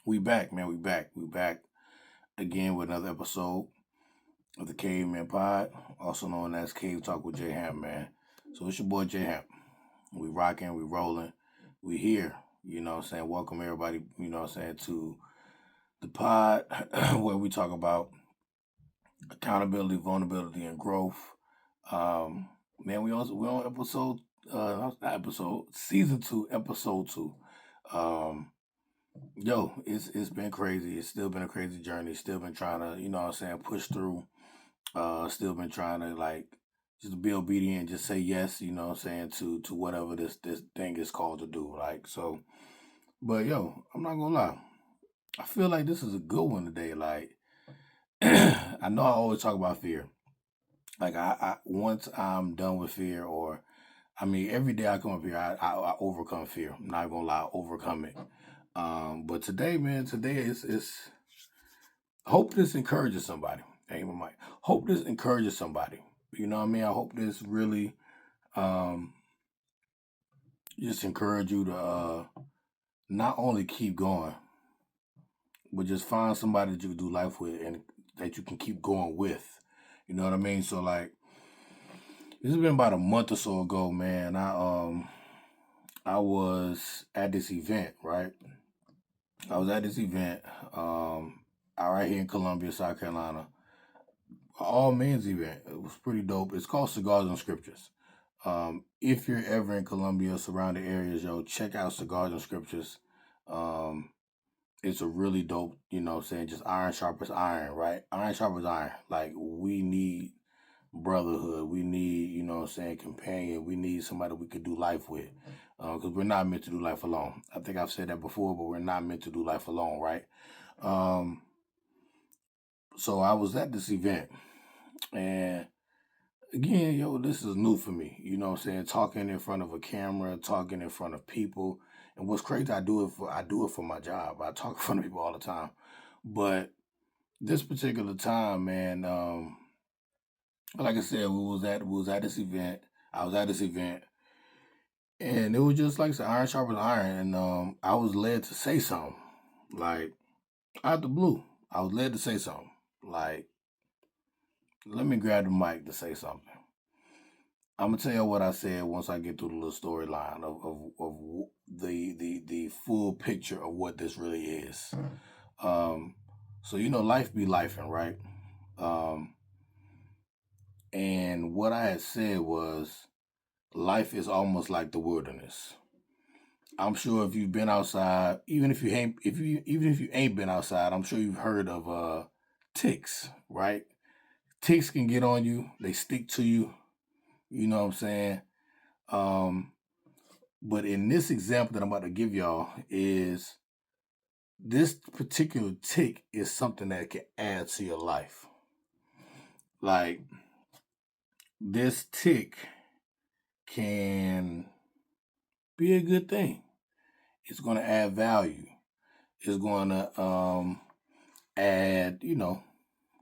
We back, man. We back. We back again with another episode of the Caveman Pod, also known as Cave Talk with J Ham, man. So it's your boy J Ham. We rocking, we rolling, we here. You know what I'm saying? Welcome everybody, you know what I'm saying, to the pod where we talk about accountability, vulnerability, and growth. Man, we're on episode not episode, season 2, episode 2. It's been crazy. It's still been a crazy journey. Still been trying to, you know what I'm saying, push through. Still been trying to just be obedient and just say yes, you know what I'm saying, to whatever this thing is called to do. But I'm not gonna lie. I feel like this is a good one today. I know I always talk about fear. I once I'm done with fear, or every day I come up here, I overcome fear. I'm not gonna lie, I overcome it. But today, man, is hope this encourages somebody. Hey, my mic. Hope this encourages somebody. You know what I mean? I hope this really just encourage you to not only keep going, but just find somebody that you can do life with and that you can keep going with. You know what I mean? So this has been about a month or so ago, man. I was at this event, right? I was at this event out right here in Columbia, South Carolina. All men's event. It was pretty dope. It's called Cigars and Scriptures. If you're ever in Columbia, surrounding areas, check out Cigars and Scriptures. It's a really dope, you know what I'm saying, just iron sharpens iron, right? Iron sharpens iron. We need brotherhood. We need, you know what I'm saying, companion. We need somebody we could do life with. Because we're not meant to do life alone. I think I've said that before, but we're not meant to do life alone, right? So I was at this event, and again, this is new for me. You know what I'm saying? Talking in front of a camera, talking in front of people. And what's crazy, I do it for my job. I talk in front of people all the time. But this particular time, man, like I said, we was at this event. I was at this event. And it was just like I said, iron sharpens iron. And I was led to say something. Out the blue. I was led to say something. Let me grab the mic to say something. I'm gonna tell you what I said once I get through the little storyline of the full picture of what this really is. So life be lifing, right? And what I had said was, life is almost like the wilderness. I'm sure if you've been outside, even if you ain't been outside, I'm sure you've heard of ticks, right? Ticks can get on you. They stick to you. You know what I'm saying? But in this example that I'm about to give y'all is this particular tick is something that can add to your life. This tick can be a good thing. It's going to add value. It's going to add,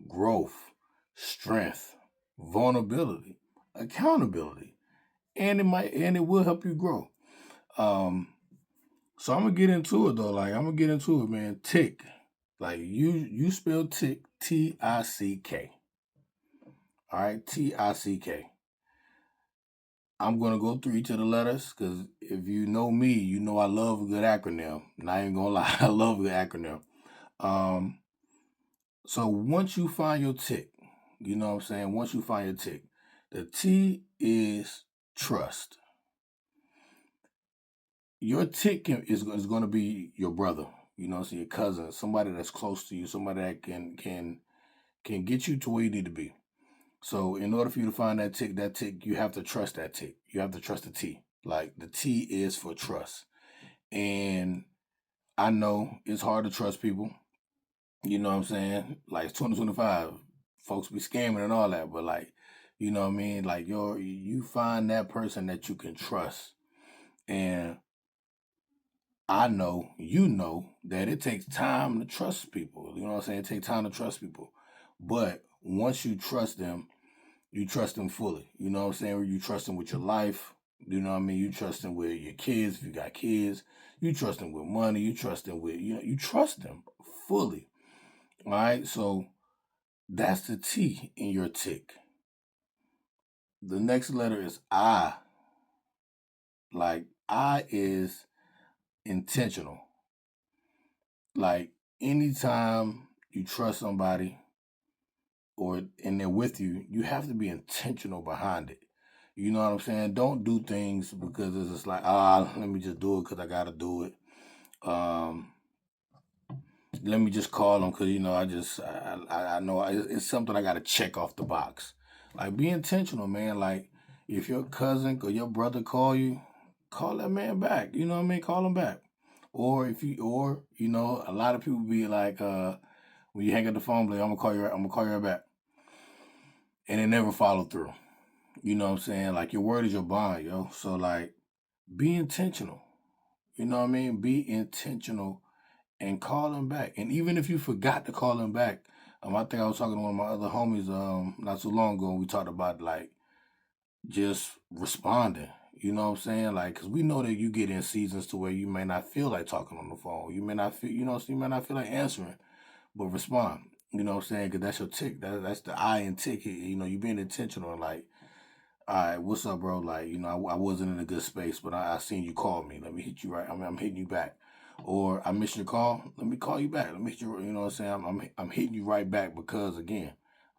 growth, strength, vulnerability, accountability, and it will help you grow. So I'm gonna get into it though. Man. Tick, you spell tick, T.I.C.K. All right, T.I.C.K. I'm gonna go through each of the letters because if you know me, you know I love a good acronym. Not even gonna lie, I love a good acronym. So once you find your tick, you know what I'm saying? Once you find your tick, the T is trust. Your tick is going to be your brother, you know, so your cousin, somebody that's close to you, somebody that can get you to where you need to be. So in order for you to find that tick, you have to trust that tick. You have to trust the T. The T is for trust. And I know it's hard to trust people. You know what I'm saying? Like it's 2025, folks be scamming and all that, but like, you know what I mean? Like you find that person that you can trust. And I know, you know, that it takes time to trust people. You know what I'm saying? It takes time to trust people. But once you trust them fully. You know what I'm saying? You trust them with your life. You know what I mean? You trust them with your kids, if you got kids. You trust them with money. You trust them with, you trust them fully. All right. So that's the T in your tick. The next letter is I. Like I is intentional. Like anytime you trust somebody or and they're with you, you have to be intentional behind it. You know what I'm saying? Don't do things because it's just like, let me just do it because I gotta do it. Um, Let me just call them because I know it's something I gotta check off the box. Like be intentional, man. Like if your cousin or your brother call you, call that man back. You know what I mean? Call him back. Or a lot of people be like, when you hang up the phone, like, I'm gonna call you right back, and they never follow through. You know what I'm saying? Like your word is your bond, yo. So like, be intentional. You know what I mean? Be intentional and call them back. And even if you forgot to call them back, I think I was talking to one of my other homies not so long ago, and we talked about like just responding. You know what I'm saying? Like, cause we know that you get in seasons to where you may not feel like talking on the phone. You may not feel, so you may not feel like answering, but respond. You know what I'm saying? Cause that's your tick. That's the I in tick. You know, you being intentional. Like, all right, what's up, bro? Like, I wasn't in a good space, but I seen you call me. Let me hit you right. I mean, I'm hitting you back. Or I missed your call. Let me call you back. Let me hit you. You know what I'm saying? I'm hitting you right back because again,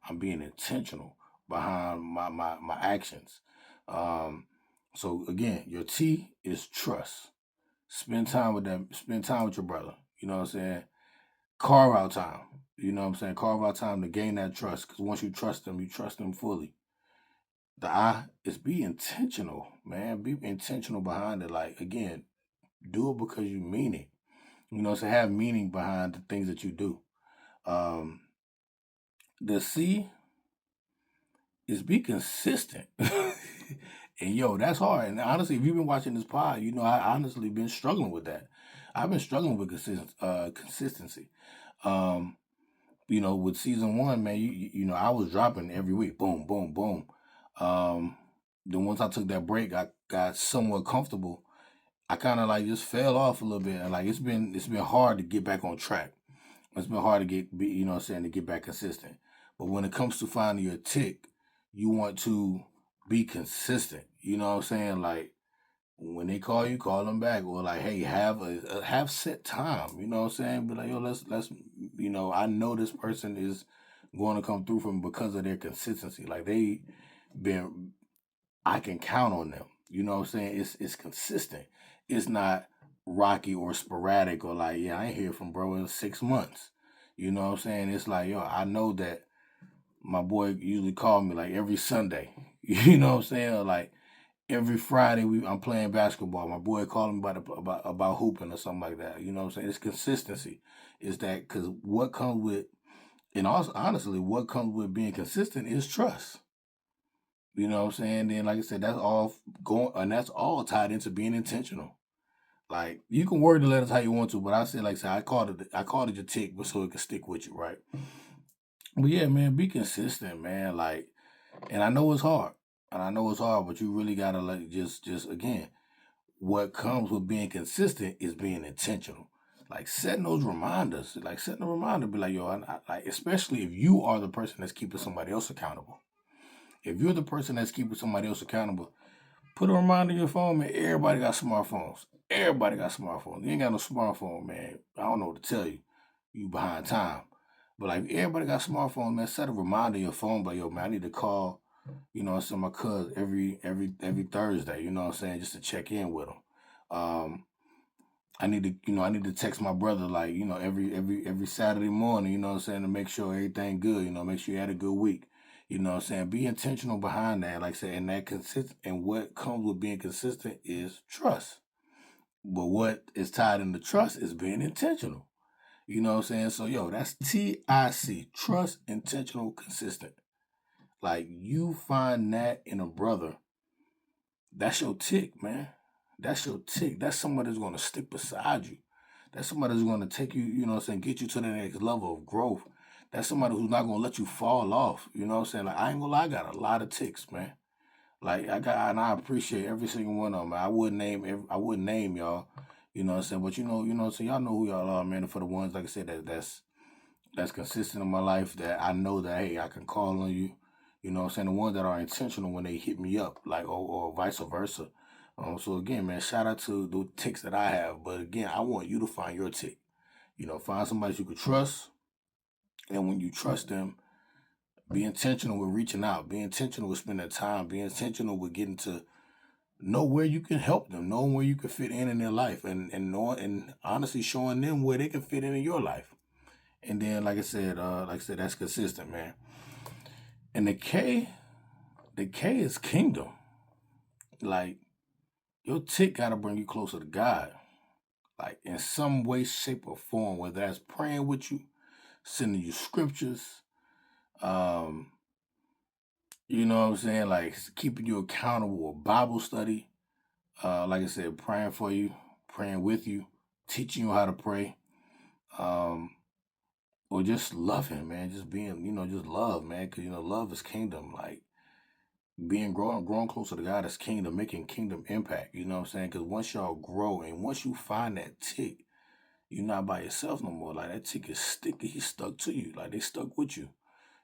I'm being intentional behind my actions. Um, so again, your T is trust. Spend time with them. Spend time with your brother. You know what I'm saying? Carve out time. You know what I'm saying? Carve out time to gain that trust. Because once you trust them fully. The I is be intentional, man. Be intentional behind it. Like again, do it because you mean it. You know, so have meaning behind the things that you do. Um, the C is be consistent. And yo, that's hard. And honestly, if you've been watching this pod, you know I honestly been struggling with that. I've been struggling with consistency. Um, with season one, man, I was dropping every week, boom, boom, boom. Um, then once I took that break, I got somewhat comfortable. I kind of like just fell off a little bit, and like it's been hard to get back on track. It's been hard to to get back consistent. But when it comes to finding your tick, you want to be consistent. You know what I'm saying? Like when they call you, call them back, or like, hey, have set time. You know what I'm saying? Be like, yo, let's I know this person is going to come through for me because of their consistency. Like been, I can count on them. You know what I'm saying? It's consistent. It's not rocky or sporadic or like, yeah, I ain't hear from bro in 6 months. You know what I'm saying? It's like, yo, I know that my boy usually call me like every Sunday. You know what I'm saying? Or like every Friday I'm playing basketball. My boy calling me about hooping or something like that. You know what I'm saying? It's consistency. It's that because what comes with and also honestly, what comes with being consistent is trust. You know what I'm saying? Then like I said, that's all going and that's all tied into being intentional. Like you can word the letters how you want to, but I called it your tick, but so it can stick with you, right? But yeah, man, be consistent, man. Like, and I know it's hard, but you really gotta like just again, what comes with being consistent is being intentional. Like setting those reminders, like setting a reminder, be like, yo, like especially if you are the person that's keeping somebody else accountable. If you're the person that's keeping somebody else accountable, put a reminder in your phone, man. Everybody got smartphones. Everybody got smartphones. You ain't got no smartphone, man. I don't know what to tell you. You behind time. But like everybody got smartphones, man. Set a reminder in your phone, but yo, man, I need to call, I send my cousin every Thursday, you know what I'm saying, just to check in with them. I need to text my brother like, every Saturday morning, you know what I'm saying, to make sure everything good, make sure you had a good week. You know what I'm saying? Be intentional behind that. Like I said, and that consistent and what comes with being consistent is trust. But what is tied into trust is being intentional. You know what I'm saying? So yo, that's TIC. Trust, intentional, consistent. Like you find that in a brother, that's your tick, man. That's your tick. That's somebody that's gonna stick beside you. That's somebody that's gonna take you, you know what I'm saying, get you to the next level of growth. That's somebody who's not gonna let you fall off. You know what I'm saying? Like I ain't gonna lie, I got a lot of ticks, man. Like I got, and I appreciate every single one of them. I wouldn't name y'all. You know what I'm saying? But you know what I'm saying? Y'all know who y'all are, man. And for the ones, like I said, that's consistent in my life, that I know that hey, I can call on you. You know what I'm saying? The ones that are intentional when they hit me up, like or vice versa. So again, man, shout out to the ticks that I have. But again, I want you to find your tick. You know, find somebody you can trust, and when you trust them, be intentional with reaching out. Be intentional with spending time. Be intentional with getting to know where you can help them, knowing where you can fit in their life, and knowing and honestly showing them where they can fit in your life. And then, like I said, that's consistent, man. And the K is kingdom. Like your tick gotta bring you closer to God, like in some way, shape, or form. Whether that's praying with you, sending you scriptures, um, you know what I'm saying, like keeping you accountable, Bible study. Like I said, praying for you, praying with you, teaching you how to pray. Um, or just loving, man. Just being, just love, man. Because love is kingdom. Like being growing closer to God is kingdom, making kingdom impact. You know what I'm saying? Because once y'all grow and once you find that tick, you're not by yourself no more. Like that tick is sticky. He's stuck to you. Like they stuck with you.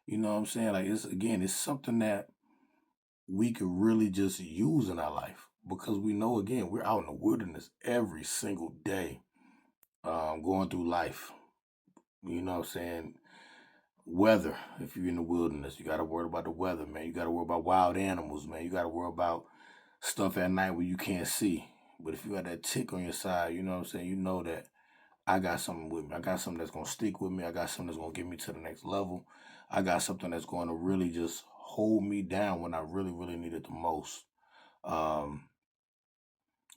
You know what I'm saying? Like it's something that we could really just use in our life because we know again we're out in the wilderness every single day, going through life. You know what I'm saying? Weather. If you're in the wilderness, you got to worry about the weather, man. You got to worry about wild animals, man. You got to worry about stuff at night where you can't see. But if you got that tick on your side, you know what I'm saying? You know that I got something with me. I got something that's going to stick with me. I got something that's going to get me to the next level. I got something that's going to really just hold me down when I really, really need it the most. Um,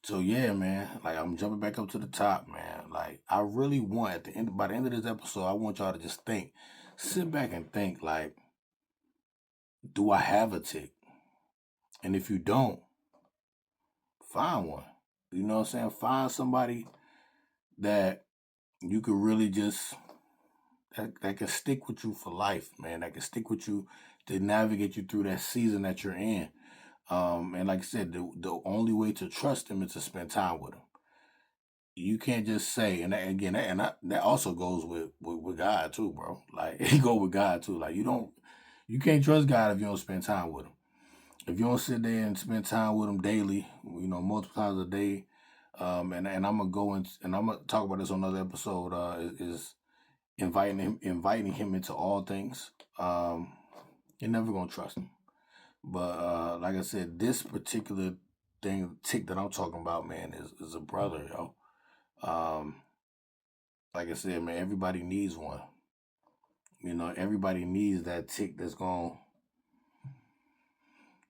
so yeah, man, like I'm jumping back up to the top, man. Like I really want by the end of this episode, I want y'all to just sit back and think, like, do I have a tick? And if you don't, find one. You know what I'm saying? Find somebody that you could really just that can stick with you for life, man. That can stick with you to navigate you through that season that you're in. And like I said, the only way to trust them is to spend time with them. You can't just say, and that, again, that also goes with God too, bro. Like it go with God too. Like you can't trust God if you don't spend time with him. If you don't sit there and spend time with him daily, multiple times a day, and I'm gonna go and I'm gonna talk about this on another episode. Is inviting him into all things. You're never gonna trust him. But like I said, this particular tick that I'm talking about, man, is a brother, yo. Um, like I said, man, everybody needs one. Everybody needs that tick that's gonna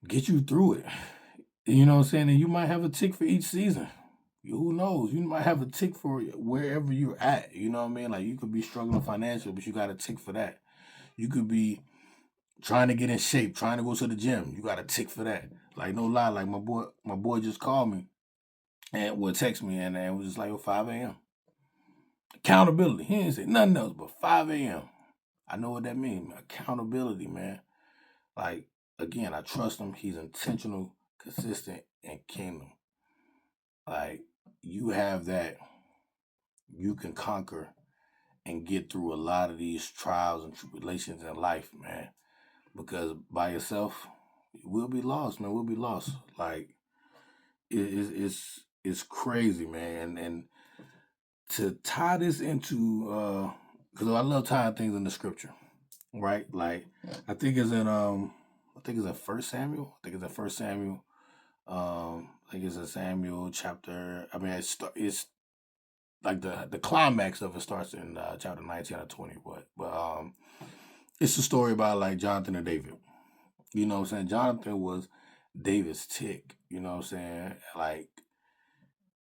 get you through it. You know what I'm saying? And you might have a tick for each season. Who knows? You might have a tick for wherever you're at. You know what I mean? Like you could be struggling financially, but you got a tick for that. You could be trying to get in shape, trying to go to the gym. You got a tick for that. Like no lie, like my boy just called me and would text me and was just like, 5 a.m. Accountability. He didn't say nothing else but 5 a.m. I know what that means. Accountability, man. Like again, I trust him. He's intentional, consistent, and kingdom. Like you have that, you can conquer and get through a lot of these trials and tribulations in life, man. Because by yourself, we'll be lost, man. We'll be lost. Like it's crazy, man. And to tie this into because I love tying things in the scripture, right? Like I think it's in First Samuel. I think it's in First Samuel. I think it's in Samuel chapter. I mean, it's like the climax of it starts in chapter 19 or 20. But it's a story about like Jonathan and David. You know what I'm saying? Jonathan was David's tick. You know what I'm saying? Like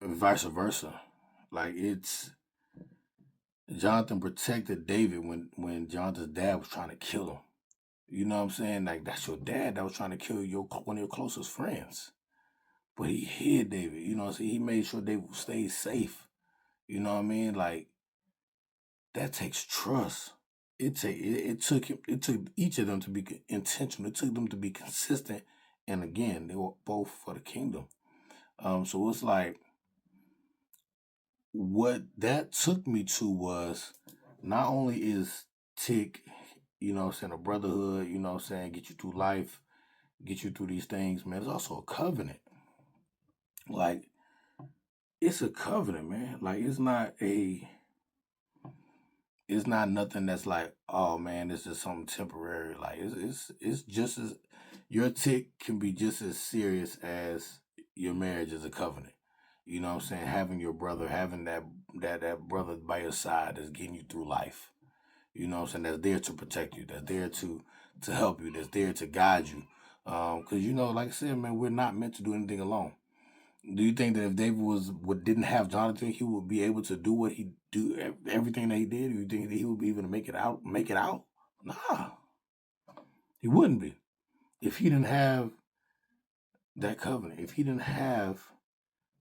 vice versa. Like Jonathan protected David when Jonathan's dad was trying to kill him. You know what I'm saying? Like, that's your dad that was trying to kill one of your closest friends. But he hid David. You know what I'm saying? He made sure David stayed safe. You know what I mean? Like, that takes trust. It took each of them to be intentional. It took them to be consistent. And again, they were both for the kingdom. So it's like what that took me to was not only is Tick, you know what I'm saying, a brotherhood, you know what I'm saying, get you through life, get you through these things, man. It's also a covenant. Like, it's a covenant, man. Like, it's not nothing that's like, oh man, this is something temporary. Like, it's just as your tick can be just as serious as your marriage is a covenant. You know what I'm saying? Having your brother, having that brother by your side that's getting you through life. You know what I'm saying? That's there to protect you. That's there to help you. That's there to guide you. Because you know, like I said, man, we're not meant to do anything alone. Do you think that if David didn't have Jonathan, he would be able to do what he do everything that he did? Do you think that he would be able to make it out? Make it out? Nah, he wouldn't be if he didn't have that covenant. If he didn't have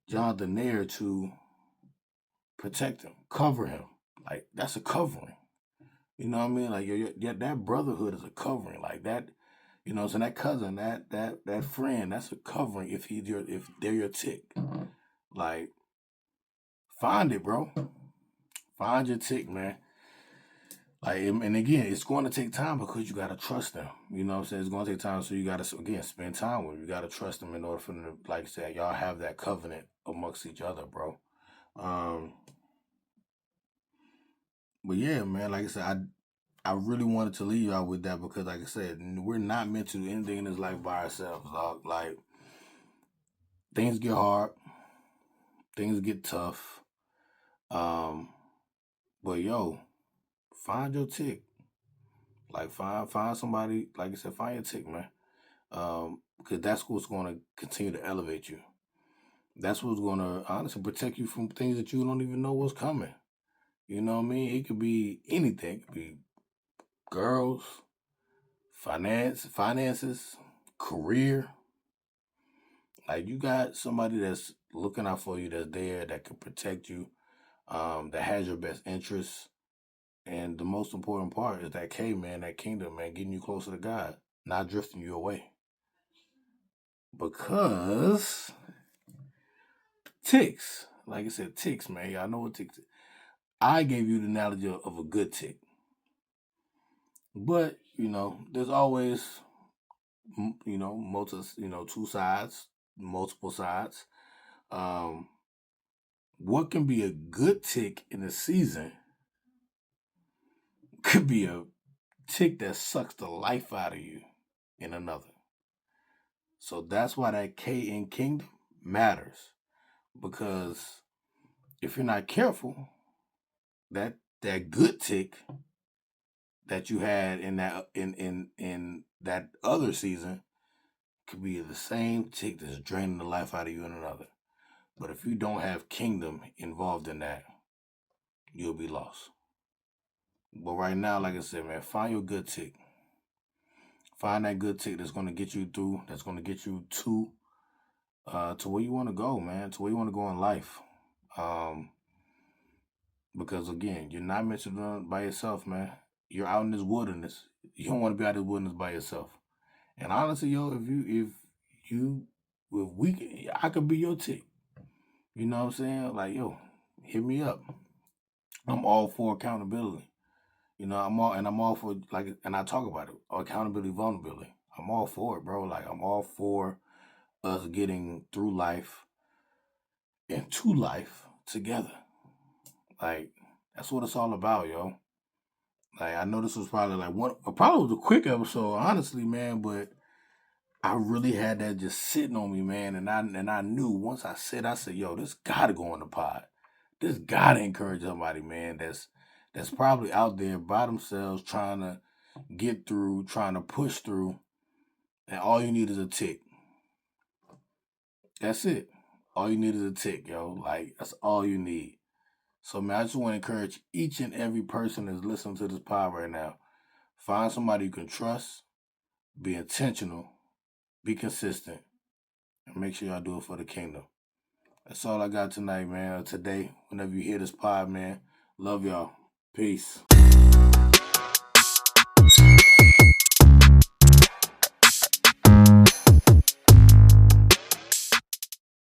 Jonathan there to protect him, cover him, like that's a covering. You know what I mean? Like that brotherhood is a covering. Like that, you know. So that cousin, that friend, that's a covering. If they're your tick, like find it, bro. Find your tick, man. Like, and again, it's going to take time because you got to trust them. You know what I'm saying? It's going to take time. So you got to, again, spend time with them. You got to trust them in order for them to, like I said, y'all have that covenant amongst each other, bro. Um, but yeah, man, like I said, I really wanted to leave y'all with that because, like I said, we're not meant to do anything in this life by ourselves, dog. Like, things get hard, things get tough. Um, but yo, find your tick. Like, find somebody, like I said, find your tick, man. Because that's what's going to continue to elevate you. That's what's going to honestly protect you from things that you don't even know what's coming. You know what I mean? It could be anything. It could be girls, finances, career. Like, you got somebody that's looking out for you, that's there, that can protect you, that has your best interests. And the most important part is that K, man, that kingdom, man, getting you closer to God, not drifting you away. Because ticks, like I said, ticks, man. Y'all know what ticks is. I gave you the analogy of a good tick. But, you know, there's always, two sides, multiple sides. Um, what can be a good tick in a season could be a tick that sucks the life out of you in another. So that's why that K in kingdom matters. Because if you're not careful, that good tick that you had in that other season could be the same tick that's draining the life out of you in another. But if you don't have kingdom involved in that, you'll be lost. But right now, like I said, man, find your good tick. Find that good tick that's going to get you through. That's going to get you to where you want to go, man. To where you want to go in life. Because again, you're not meant to do it by yourself, man. You're out in this wilderness. You don't want to be out in this wilderness by yourself. And honestly, yo, if I could be your tick. You know what I'm saying? Like, yo, hit me up. I'm all for accountability. You know, I'm all for, like, and I talk about it, accountability, vulnerability. I'm all for it, bro. Like, I'm all for us getting through life and to life together. Like, that's what it's all about, yo. Like, I know this was probably probably was a quick episode, honestly, man, but I really had that just sitting on me, man, and I knew once I said, yo, this gotta go on the pod. This gotta encourage somebody, man, that's probably out there by themselves trying to get through, trying to push through, and all you need is a tick. That's it. All you need is a tick, yo. Like, that's all you need. So, man, I just want to encourage each and every person that's listening to this pod right now. Find somebody you can trust, be intentional, be consistent, and make sure y'all do it for the kingdom. That's all I got tonight, man. Today, whenever you hear this pod, man, love y'all. Peace.